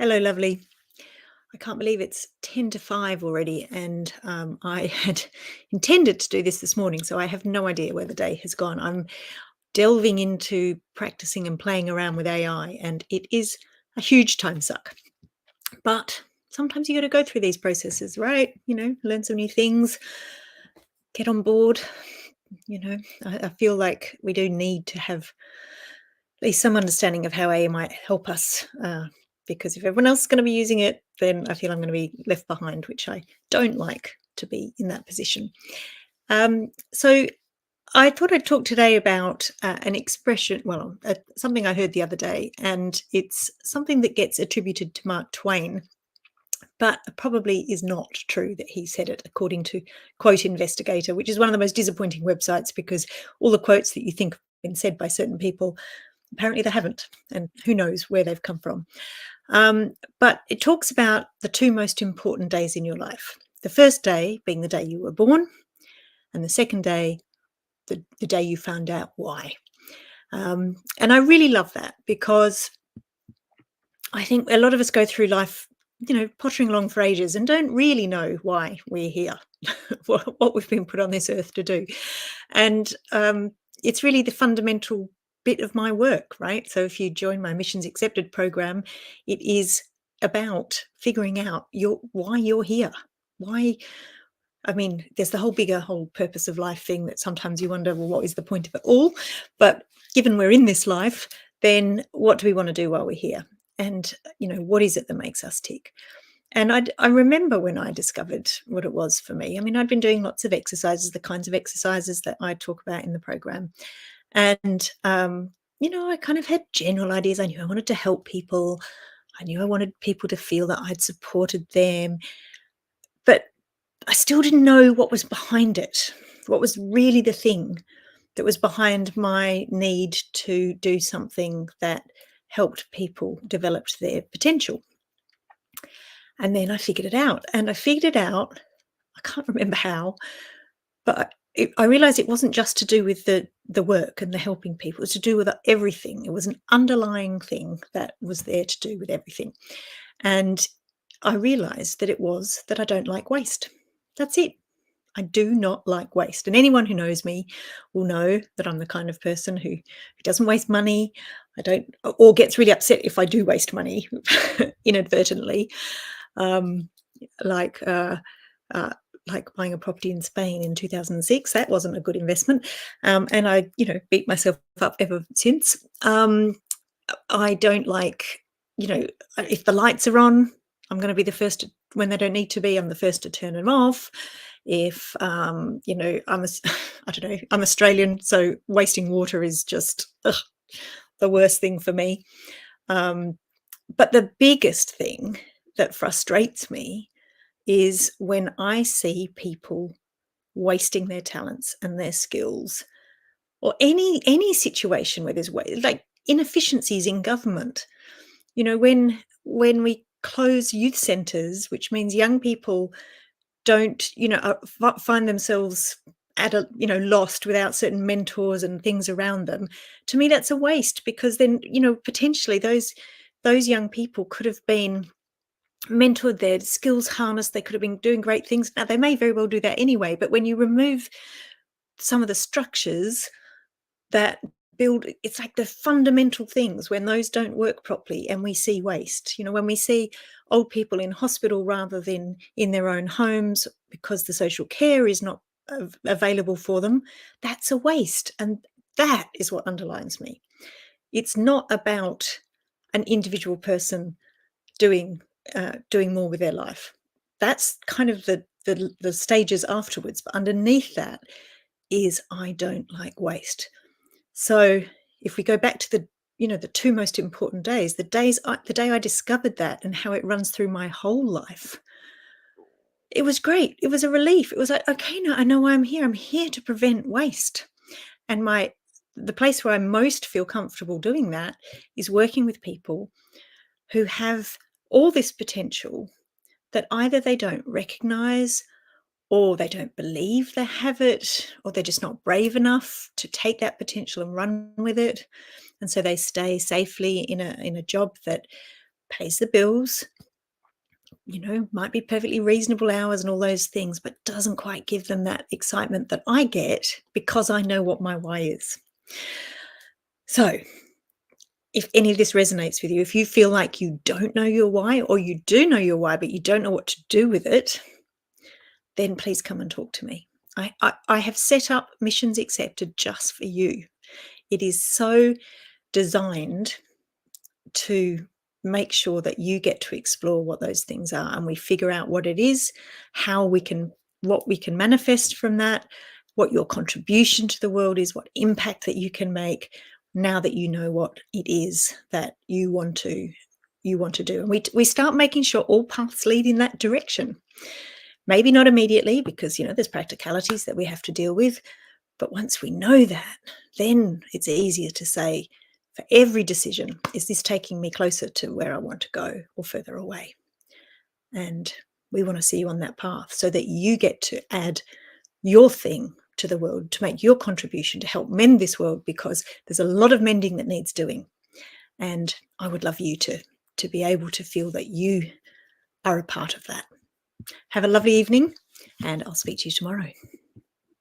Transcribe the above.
Hello, lovely. I can't believe it's 10 to 5 already, and I had intended to do this morning, so I have no idea where the day has gone. I'm delving into practicing and playing around with AI, and it is a huge time suck. But sometimes you got to go through these processes, right? Learn some new things, get on board. I feel like we do need to have at least some understanding of how AI might help us. Because if everyone else is going to be using it, then I feel I'm going to be left behind, which I don't like to be in that position. So I thought I'd talk today about an expression, something I heard the other day, and it's something that gets attributed to Mark Twain, but probably is not true that he said it, according to Quote Investigator, which is one of the most disappointing websites because all the quotes that you think have been said by certain people, apparently they haven't, and who knows where they've come from. But it talks about the two most important days in your life. The first day being the day you were born, and the second day, the day you found out why. And I really love that because I think a lot of us go through life, pottering along for ages and don't really know why we're here, what we've been put on this earth to do. And it's really the fundamental bit of my work, right? So if you join my Missions Accepted program, it is about figuring out why you're here. Why? I mean, there's the whole purpose of life thing that sometimes you wonder, well, what is the point of it all? But given we're in this life, then what do we want to do while we're here? And what is it that makes us tick? And I remember when I discovered what it was for me. I mean, I'd been doing lots of exercises, the kinds of exercises that I talk about in the program. And, I kind of had general ideas. I knew I wanted to help people. I knew I wanted people to feel that I'd supported them. But I still didn't know what was behind it. What was really the thing that was behind my need to do something that helped people develop their potential. And then I figured it out. And I figured it out, I can't remember how, but I realized it wasn't just to do with the work and the helping people. It was to do with everything. It was an underlying thing that was there to do with everything. And I realized that it was that I don't like waste. That's it. I do not like waste. And anyone who knows me will know that I'm the kind of person who doesn't waste money. I don't, or gets really upset if I do waste money inadvertently. Um, like uh, uh, like buying a property in Spain in 2006. That wasn't a good investment. And I, beat myself up ever since. I don't like, if the lights are on, I'm going to be the first to, when they don't need to be, I'm the first to turn them off. If, I'm, I don't know, I'm Australian, so wasting water is just the worst thing for me. But the biggest thing that frustrates me is when I see people wasting their talents and their skills, or any situation where there's like inefficiencies in government. When we close youth centres, which means young people don't, find themselves at a, lost without certain mentors and things around them. To me, that's a waste because then, potentially those young people could have been mentored, their skills harnessed, they could have been doing great things. Now, they may very well do that anyway, but when you remove some of the structures that build, it's like the fundamental things, when those don't work properly and we see waste, when we see old people in hospital rather than in their own homes because the social care is not available for them, that's a waste. And that is what underlines me. It's not about an individual person doing more with their life. That's kind of the stages afterwards. But underneath that is, I don't like waste. So if we go back to the two most important days, the day I discovered that and how it runs through my whole life, it was great. It was a relief. It was like, okay, now I know why I'm here. I'm here to prevent waste. And the place where I most feel comfortable doing that is working with people who have all this potential that either they don't recognize, or they don't believe they have it, or they're just not brave enough to take that potential and run with it. And so they stay safely in a job that pays the bills, might be perfectly reasonable hours and all those things, but doesn't quite give them that excitement that I get because I know what my why is. So, if any of this resonates with you, if you feel like you don't know your why, or you do know your why, but you don't know what to do with it, then please come and talk to me. I have set up Missions Accepted just for you. It is so designed to make sure that you get to explore what those things are, and we figure out what it is, what we can manifest from that, what your contribution to the world is, what impact that you can make now that you know what it is that you want to do. And we start making sure all paths lead in that direction. Maybe not immediately, because there's practicalities that we have to deal with, but once we know that, then it's easier to say, for every decision, is this taking me closer to where I want to go or further away? And we want to see you on that path so that you get to add your thing to the world, to make your contribution to help mend this world, because there's a lot of mending that needs doing. And I would love you to be able to feel that you are a part of that. Have a lovely evening, and I'll speak to you tomorrow.